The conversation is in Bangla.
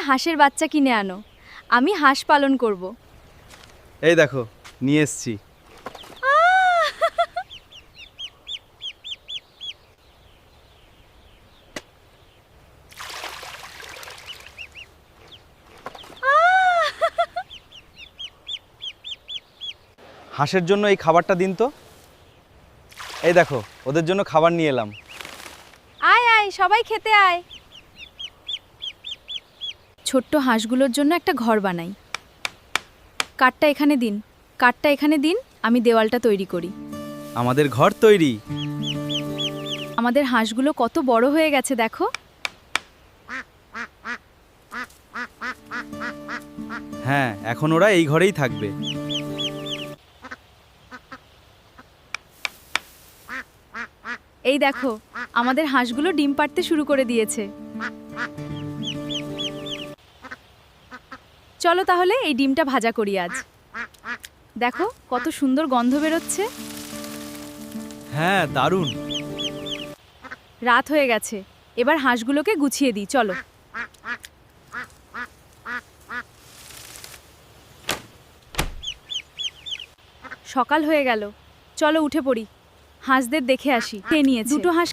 হাঁসের বাচ্চা কিনে আনো, আমি হাঁস পালন করব। এই দেখো নিয়ে এসছি। হাঁসের জন্য এই খাবারটা দিন তো। এই দেখো ওদের জন্য খাবার নিয়ে এলাম। আয় আয় সবাই খেতে আয়। ছোট্ট হাঁসগুলোর জন্য একটা ঘর বানাই। কাঠটা এখানে দিন, কাঠটা এখানে দিন, আমি দেওয়ালটা তৈরি করি। আমাদের ঘর তৈরি। আমাদের হাঁসগুলো কত বড় হয়ে গেছে দেখো। হ্যাঁ, এখন ওরা এই ঘরেই থাকবে। এই দেখো আমাদের হাঁসগুলো ডিম পাড়তে শুরু করে দিয়েছে। চলো তাহলে এই ডিমটা ভাজা করি আজ। দেখো কত সুন্দর গন্ধ বেরোচ্ছে। হ্যাঁ, দারুণ। রাত হয়ে গেছে, এবার হাঁসগুলোকে গুছিয়ে দিই, চলো। সকাল হয়ে গেল, চলো উঠে পড়ি। হাঁসদের দেখে আসি। খেয়ে নিয়েছে দুটো হাঁস।